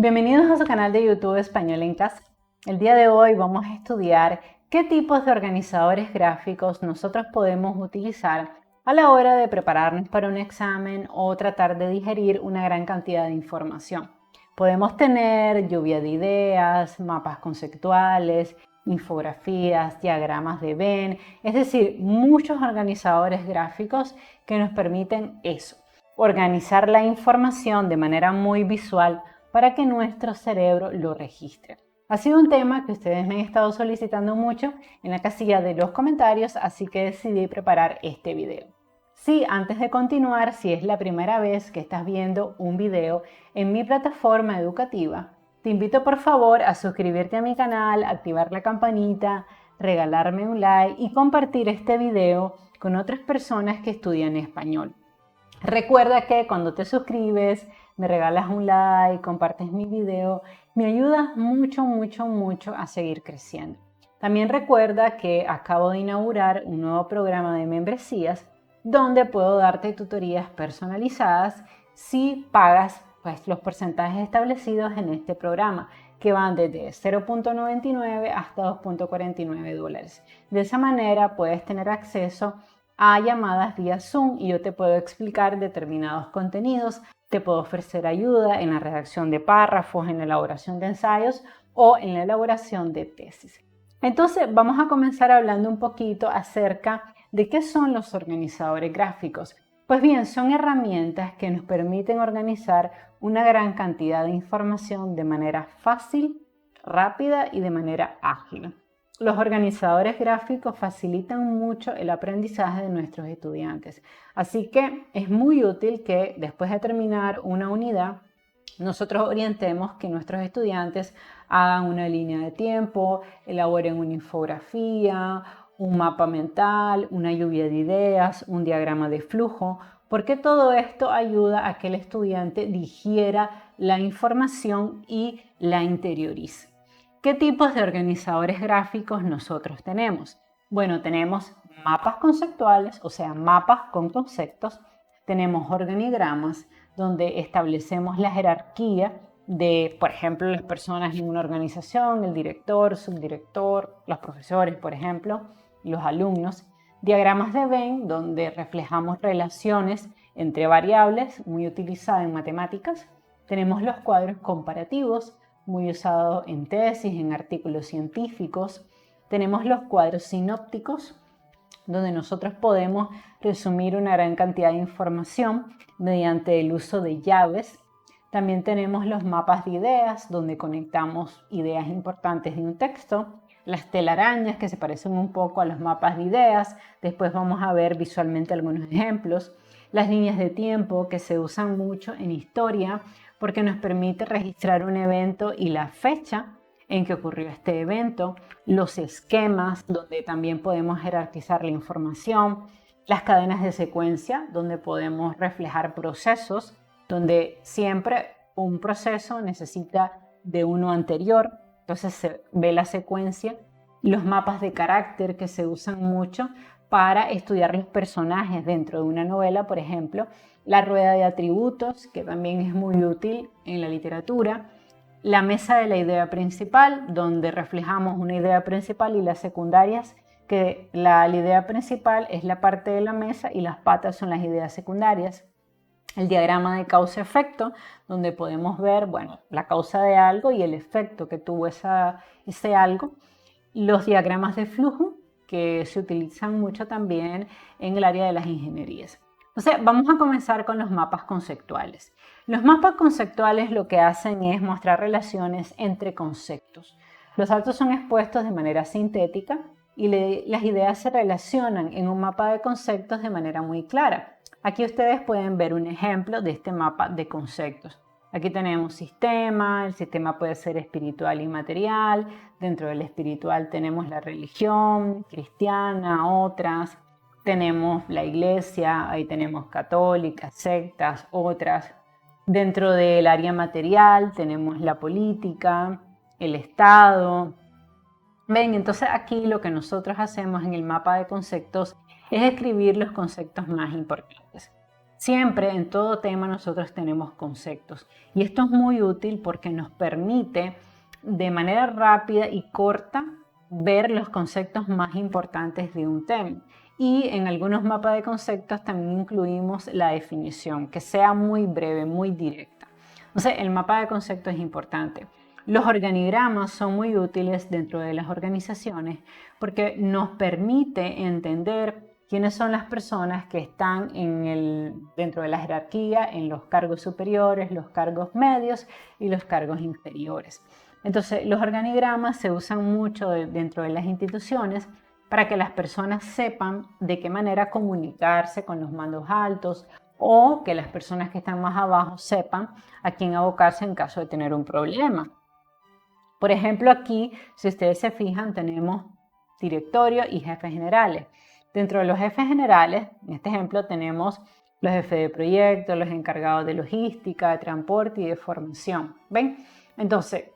Bienvenidos a su canal de YouTube Español en Casa. El día de hoy vamos a estudiar qué tipos de organizadores gráficos nosotros podemos utilizar a la hora de prepararnos para un examen o tratar de digerir una gran cantidad de información. Podemos tener lluvia de ideas, mapas conceptuales, infografías, diagramas de Venn, es decir, muchos organizadores gráficos que nos permiten eso, organizar la información de manera muy visual para que nuestro cerebro lo registre. Ha sido un tema que ustedes me han estado solicitando mucho en la casilla de los comentarios, así que decidí preparar este video. Sí, antes de continuar, si es la primera vez que estás viendo un video en mi plataforma educativa, te invito por favor a suscribirte a mi canal, activar la campanita, regalarme un like y compartir este video con otras personas que estudian español. Recuerda que cuando te suscribes, me regalas un like, compartes mi video, me ayudas mucho a seguir creciendo. También recuerda que acabo de inaugurar un nuevo programa de membresías donde puedo darte tutorías personalizadas si pagas los porcentajes establecidos en este programa, que van desde 0.99 hasta 2.49 dólares. De esa manera puedes tener acceso a llamadas vía Zoom y yo te puedo explicar determinados contenidos, te puedo ofrecer ayuda en la redacción de párrafos, en la elaboración de ensayos o en la elaboración de tesis. Entonces vamos a comenzar hablando un poquito acerca de qué son los organizadores gráficos. Pues bien, son herramientas que nos permiten organizar una gran cantidad de información de manera fácil, rápida y de manera ágil. Los organizadores gráficos facilitan mucho el aprendizaje de nuestros estudiantes, así que es muy útil que después de terminar una unidad, nosotros orientemos que nuestros estudiantes hagan una línea de tiempo, elaboren una infografía, un mapa mental, una lluvia de ideas, un diagrama de flujo, porque todo esto ayuda a que el estudiante digiera la información y la interiorice. ¿Qué tipos de organizadores gráficos nosotros tenemos? Bueno, tenemos mapas conceptuales, o sea, mapas con conceptos. Tenemos organigramas, donde establecemos la jerarquía de, por ejemplo, las personas en una organización, el director, subdirector, los profesores, por ejemplo, los alumnos. Diagramas de Venn, donde reflejamos relaciones entre variables, muy utilizada en matemáticas. Tenemos los cuadros comparativos, muy usado en tesis, en artículos científicos. Tenemos los cuadros sinópticos, donde nosotros podemos resumir una gran cantidad de información mediante el uso de llaves. También tenemos los mapas de ideas, donde conectamos ideas importantes de un texto. Las telarañas, que se parecen un poco a los mapas de ideas. Después vamos a ver visualmente algunos ejemplos. Las líneas de tiempo, que se usan mucho en historia, porque nos permite registrar un evento y la fecha en que ocurrió este evento, los esquemas, donde también podemos jerarquizar la información, las cadenas de secuencia, donde podemos reflejar procesos, donde siempre un proceso necesita de uno anterior, entonces se ve la secuencia, los mapas de carácter que se usan mucho para estudiar los personajes dentro de una novela, por ejemplo, la rueda de atributos, que también es muy útil en la literatura, la mesa de la idea principal, donde reflejamos una idea principal y las secundarias, que la idea principal es la parte de la mesa y las patas son las ideas secundarias. El diagrama de causa-efecto, donde podemos ver, la causa de algo y el efecto que tuvo ese algo. Los diagramas de flujo, que se utilizan mucho también en el área de las ingenierías. Entonces, vamos a comenzar con los mapas conceptuales. Los mapas conceptuales lo que hacen es mostrar relaciones entre conceptos. Los datos son expuestos de manera sintética y las ideas se relacionan en un mapa de conceptos de manera muy clara. Aquí ustedes pueden ver un ejemplo de este mapa de conceptos. Aquí tenemos sistema, el sistema puede ser espiritual y material, dentro del espiritual tenemos la religión cristiana, otras, tenemos la iglesia, ahí tenemos católicas, sectas, otras. Dentro del área material tenemos la política, el Estado. Ven, entonces aquí lo que nosotros hacemos en el mapa de conceptos es escribir los conceptos más importantes. Siempre en todo tema nosotros tenemos conceptos y esto es muy útil porque nos permite de manera rápida y corta ver los conceptos más importantes de un tema. Y en algunos mapas de conceptos también incluimos la definición, que sea muy breve, muy directa. Entonces, el mapa de conceptos es importante. Los organigramas son muy útiles dentro de las organizaciones porque nos permite entender quiénes son las personas que están dentro de la jerarquía, en los cargos superiores, los cargos medios y los cargos inferiores. Entonces, los organigramas se usan mucho dentro de las instituciones para que las personas sepan de qué manera comunicarse con los mandos altos o que las personas que están más abajo sepan a quién abocarse en caso de tener un problema. Por ejemplo, aquí, si ustedes se fijan, tenemos directorio y jefes generales. Dentro de los jefes generales, en este ejemplo, tenemos los jefes de proyecto, los encargados de logística, de transporte y de formación. ¿Ven? Entonces,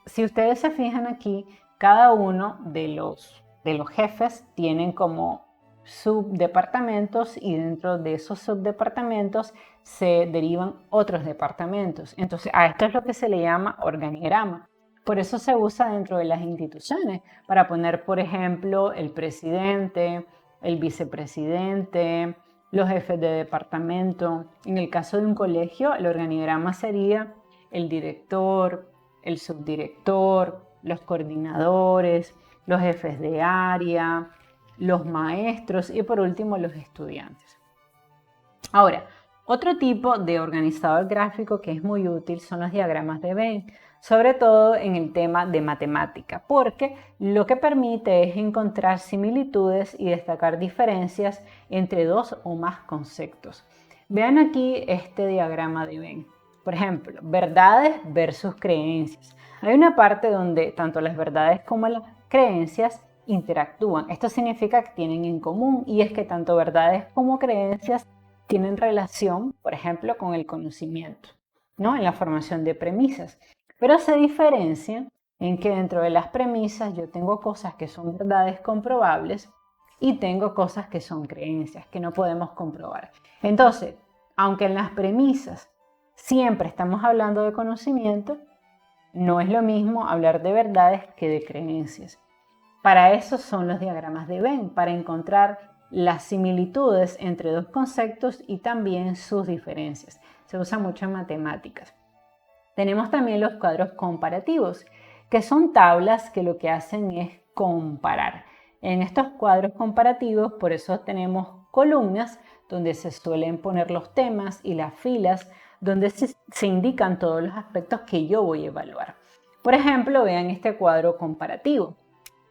si ustedes se fijan aquí, cada uno de los jefes tienen como subdepartamentos y dentro de esos subdepartamentos se derivan otros departamentos. Entonces, a esto es lo que se le llama organigrama. Por eso se usa dentro de las instituciones para poner, por ejemplo, el presidente, el vicepresidente, los jefes de departamento. En el caso de un colegio, el organigrama sería el director, el subdirector, los coordinadores, los jefes de área, los maestros y por último los estudiantes. Ahora, otro tipo de organizador gráfico que es muy útil son los diagramas de Venn, sobre todo en el tema de matemática, porque lo que permite es encontrar similitudes y destacar diferencias entre dos o más conceptos. Vean aquí este diagrama de Venn. Por ejemplo, verdades versus creencias. Hay una parte donde tanto las verdades como las creencias interactúan. Esto significa que tienen en común y es que tanto verdades como creencias tienen relación, por ejemplo, con el conocimiento, ¿no? En la formación de premisas. Pero se diferencian en que dentro de las premisas yo tengo cosas que son verdades comprobables y tengo cosas que son creencias que no podemos comprobar. Entonces, aunque en las premisas siempre estamos hablando de conocimiento, no es lo mismo hablar de verdades que de creencias. Para eso son los diagramas de Venn, para encontrar las similitudes entre dos conceptos y también sus diferencias. Se usa mucho en matemáticas. Tenemos también los cuadros comparativos, que son tablas que lo que hacen es comparar. En estos cuadros comparativos, por eso tenemos columnas donde se suelen poner los temas y las filas donde se indican todos los aspectos que yo voy a evaluar. Por ejemplo, vean este cuadro comparativo.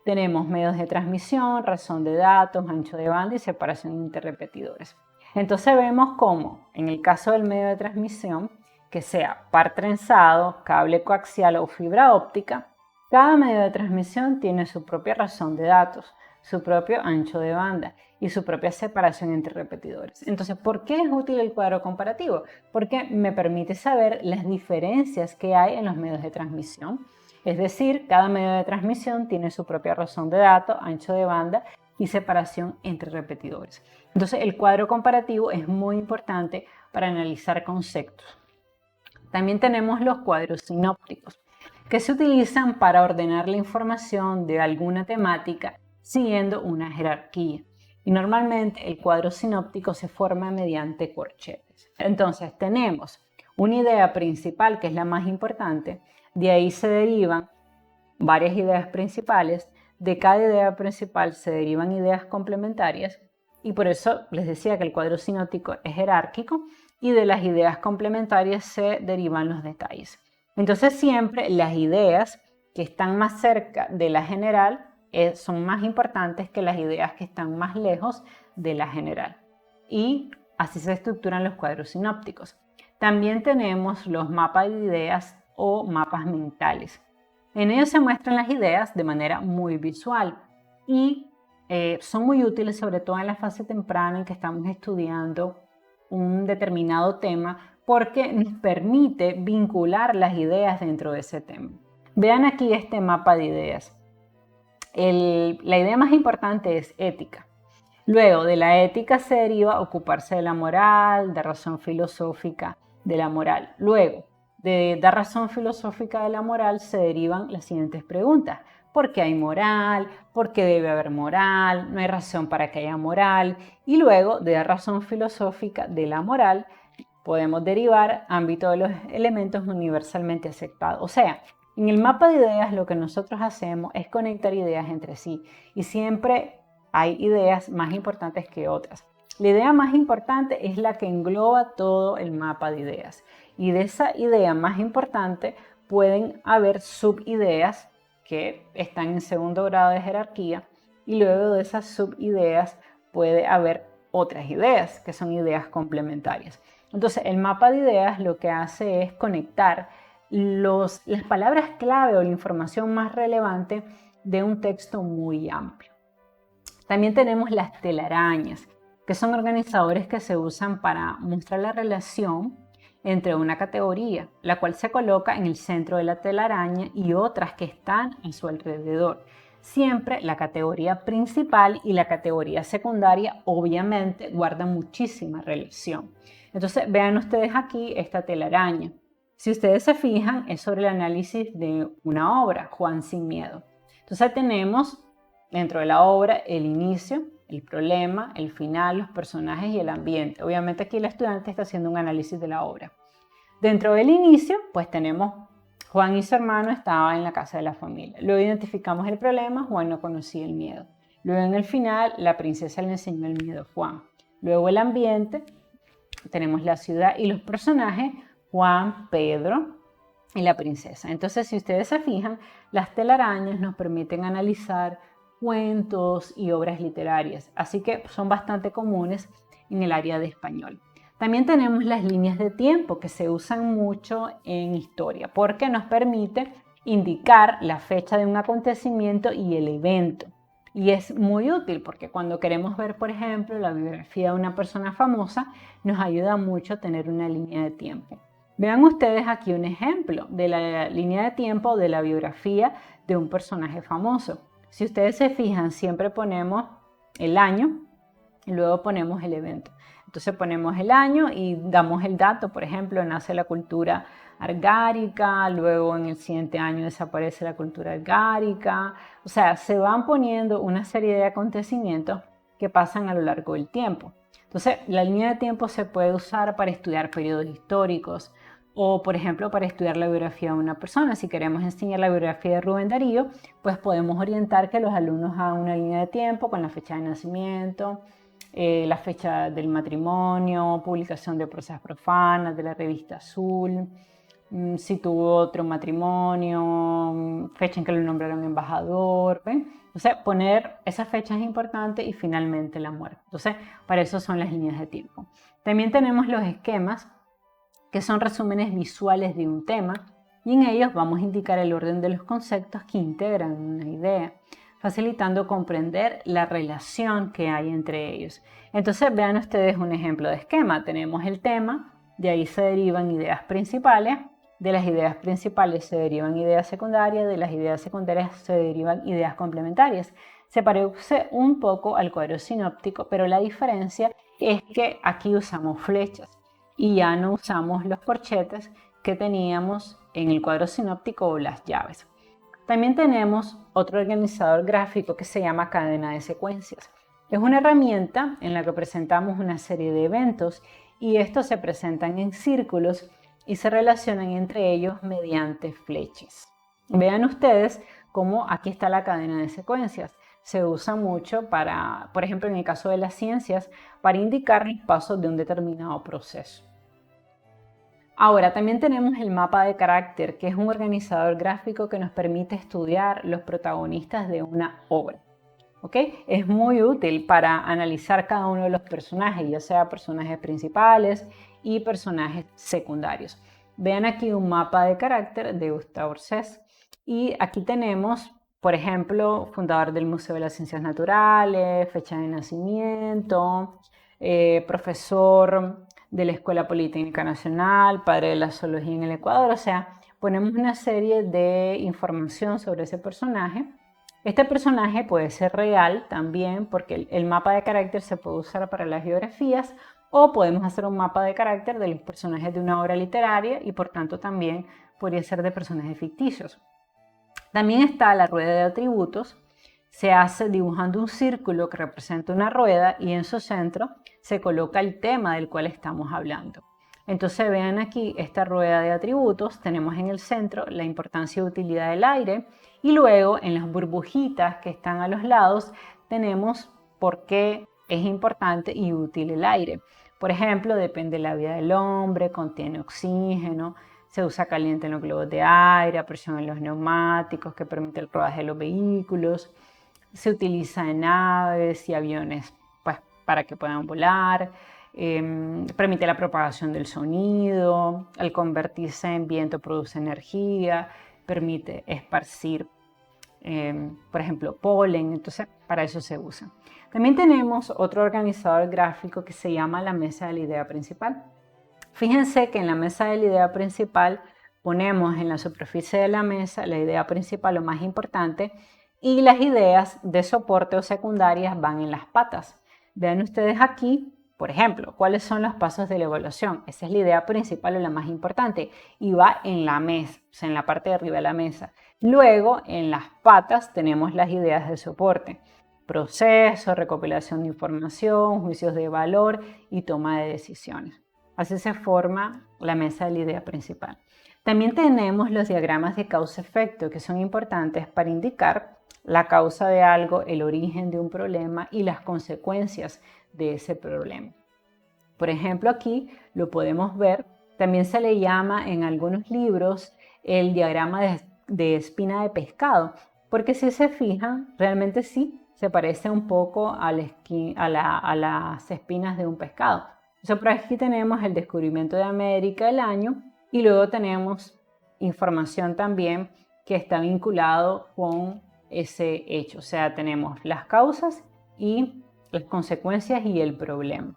Tenemos medios de transmisión, razón de datos, ancho de banda y separación entre repetidores. Entonces vemos cómo, en el caso del medio de transmisión, que sea par trenzado, cable coaxial o fibra óptica, cada medio de transmisión tiene su propia razón de datos, su propio ancho de banda y su propia separación entre repetidores. Entonces, ¿por qué es útil el cuadro comparativo? Porque me permite saber las diferencias que hay en los medios de transmisión. Es decir, cada medio de transmisión tiene su propia razón de datos, ancho de banda y separación entre repetidores. Entonces, el cuadro comparativo es muy importante para analizar conceptos. También tenemos los cuadros sinópticos, que se utilizan para ordenar la información de alguna temática siguiendo una jerarquía. Y normalmente el cuadro sinóptico se forma mediante corchetes. Entonces tenemos una idea principal que es la más importante, de ahí se derivan varias ideas principales, de cada idea principal se derivan ideas complementarias y por eso les decía que el cuadro sinóptico es jerárquico y de las ideas complementarias se derivan los detalles. Entonces siempre las ideas que están más cerca de la general son más importantes que las ideas que están más lejos de la general. Y así se estructuran los cuadros sinópticos. También tenemos los mapas de ideas o mapas mentales. En ellos se muestran las ideas de manera muy visual y son muy útiles sobre todo en la fase temprana en que estamos estudiando un determinado tema porque nos permite vincular las ideas dentro de ese tema. Vean aquí este mapa de ideas. La idea más importante es ética. Luego de la ética se deriva ocuparse de la moral, de razón filosófica de la moral. Luego de dar razón filosófica de la moral se derivan las siguientes preguntas. ¿Por qué hay moral? ¿Por qué debe haber moral? No hay razón para que haya moral. Y luego de dar razón filosófica de la moral podemos derivar ámbito de los elementos universalmente aceptados. O sea, en el mapa de ideas lo que nosotros hacemos es conectar ideas entre sí y siempre hay ideas más importantes que otras. La idea más importante es la que engloba todo el mapa de ideas y de esa idea más importante pueden haber subideas que están en segundo grado de jerarquía y luego de esas subideas puede haber otras ideas que son ideas complementarias. Entonces el mapa de ideas lo que hace es conectar las palabras clave o la información más relevante de un texto muy amplio. También tenemos las telarañas, que son organizadores que se usan para mostrar la relación entre una categoría, la cual se coloca en el centro de la telaraña y otras que están a su alrededor. Siempre la categoría principal y la categoría secundaria obviamente guardan muchísima relación. Entonces vean ustedes aquí esta telaraña. Si ustedes se fijan, es sobre el análisis de una obra, Juan sin miedo. Entonces tenemos dentro de la obra el inicio, el problema, el final, los personajes y el ambiente. Obviamente aquí el estudiante está haciendo un análisis de la obra. Dentro del inicio, pues tenemos Juan y su hermano estaban en la casa de la familia. Luego identificamos el problema, Juan no conocía el miedo. Luego en el final, la princesa le enseñó el miedo a Juan. Luego el ambiente, tenemos la ciudad y los personajes, Juan, Pedro y la princesa. Entonces, si ustedes se fijan, las telarañas nos permiten analizar cuentos y obras literarias, así que son bastante comunes en el área de español. También tenemos las líneas de tiempo que se usan mucho en historia porque nos permite indicar la fecha de un acontecimiento y el evento. Y es muy útil porque cuando queremos ver, por ejemplo, la biografía de una persona famosa, nos ayuda mucho a tener una línea de tiempo. Vean ustedes aquí un ejemplo de la línea de tiempo de la biografía de un personaje famoso. Si ustedes se fijan, siempre ponemos el año y luego ponemos el evento. Entonces ponemos el año y damos el dato, por ejemplo, nace la cultura argárica, luego en el siguiente año desaparece la cultura argárica. O sea, se van poniendo una serie de acontecimientos que pasan a lo largo del tiempo. Entonces, la línea de tiempo se puede usar para estudiar periodos históricos, o, por ejemplo, para estudiar la biografía de una persona. Si queremos enseñar la biografía de Rubén Darío, pues podemos orientar que los alumnos hagan una línea de tiempo con la fecha de nacimiento, la fecha del matrimonio, publicación de prosas profanas de la revista Azul, si tuvo otro matrimonio, fecha en que lo nombraron embajador, ¿ven? Entonces, poner esas fechas importantes y finalmente la muerte. Entonces, para eso son las líneas de tiempo. También tenemos los esquemas, que son resúmenes visuales de un tema, y en ellos vamos a indicar el orden de los conceptos que integran una idea, facilitando comprender la relación que hay entre ellos. Entonces vean ustedes un ejemplo de esquema. Tenemos el tema, de ahí se derivan ideas principales, de las ideas principales se derivan ideas secundarias, de las ideas secundarias se derivan ideas complementarias. Se parece un poco al cuadro sinóptico, pero la diferencia es que aquí usamos flechas y ya no usamos los corchetes que teníamos en el cuadro sinóptico o las llaves. También tenemos otro organizador gráfico que se llama cadena de secuencias. Es una herramienta en la que presentamos una serie de eventos y estos se presentan en círculos y se relacionan entre ellos mediante flechas. Vean ustedes cómo aquí está la cadena de secuencias. Se usa mucho para, por ejemplo, en el caso de las ciencias, para indicar los pasos de un determinado proceso. Ahora, también tenemos el mapa de carácter, que es un organizador gráfico que nos permite estudiar los protagonistas de una obra. ¿Okay? Es muy útil para analizar cada uno de los personajes, ya sea personajes principales y personajes secundarios. Vean aquí un mapa de carácter de Gustave Orsés. Y aquí tenemos, por ejemplo, fundador del Museo de las Ciencias Naturales, fecha de nacimiento, profesor de la Escuela Politécnica Nacional, padre de la zoología en el Ecuador. O sea, ponemos una serie de información sobre ese personaje Este personaje puede ser real también porque el mapa de carácter se puede usar para las biografías o podemos hacer un mapa de carácter de los personajes de una obra literaria y por tanto también podría ser de personajes ficticios. También está la rueda de atributos. Se hace dibujando un círculo que representa una rueda y en su centro se coloca el tema del cual estamos hablando. Entonces vean aquí esta rueda de atributos, tenemos en el centro la importancia y utilidad del aire y luego en las burbujitas que están a los lados tenemos por qué es importante y útil el aire. Por ejemplo, depende de la vida del hombre, contiene oxígeno, se usa caliente en los globos de aire, a presión en los neumáticos que permite el rodaje de los vehículos, se utiliza en aves y aviones pues, para que puedan volar. Permite la propagación del sonido, al convertirse en viento produce energía, permite esparcir, por ejemplo, polen, entonces para eso se usa. También tenemos otro organizador gráfico que se llama la mesa de la idea principal. Fíjense que en la mesa de la idea principal ponemos en la superficie de la mesa la idea principal, lo más importante, y las ideas de soporte o secundarias van en las patas. Vean ustedes aquí, por ejemplo, cuáles son los pasos de la evaluación. Esa es la idea principal o la más importante y va en la mesa, o sea, en la parte de arriba de la mesa. Luego, en las patas tenemos las ideas de soporte. Proceso, recopilación de información, juicios de valor y toma de decisiones. Así se forma la mesa de la idea principal. También tenemos los diagramas de causa-efecto que son importantes para indicar la causa de algo, el origen de un problema y las consecuencias de ese problema. Por ejemplo, aquí lo podemos ver. También se le llama en algunos libros el diagrama de espina de pescado, porque si se fijan, realmente sí se parece un poco a las espinas de un pescado. Entonces, por aquí tenemos el descubrimiento de América del año y luego tenemos información también que está vinculado con ese hecho. O sea, tenemos las causas y las consecuencias y el problema.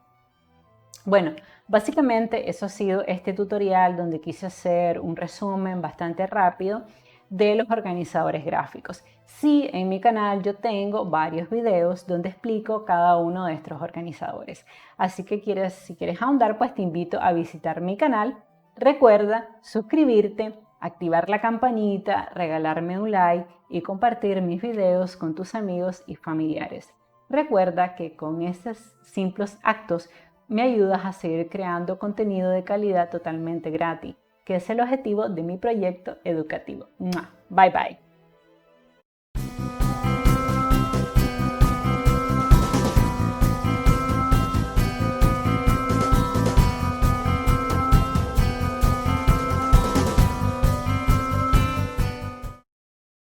Bueno, básicamente eso ha sido este tutorial donde quise hacer un resumen bastante rápido de los organizadores gráficos. Sí, en mi canal yo tengo varios videos donde explico cada uno de estos organizadores. Así que si quieres ahondar, pues te invito a visitar mi canal. Recuerda suscribirte, activar la campanita, regalarme un like y compartir mis videos con tus amigos y familiares. Recuerda que con estos simples actos me ayudas a seguir creando contenido de calidad totalmente gratis, que es el objetivo de mi proyecto educativo. Bye bye.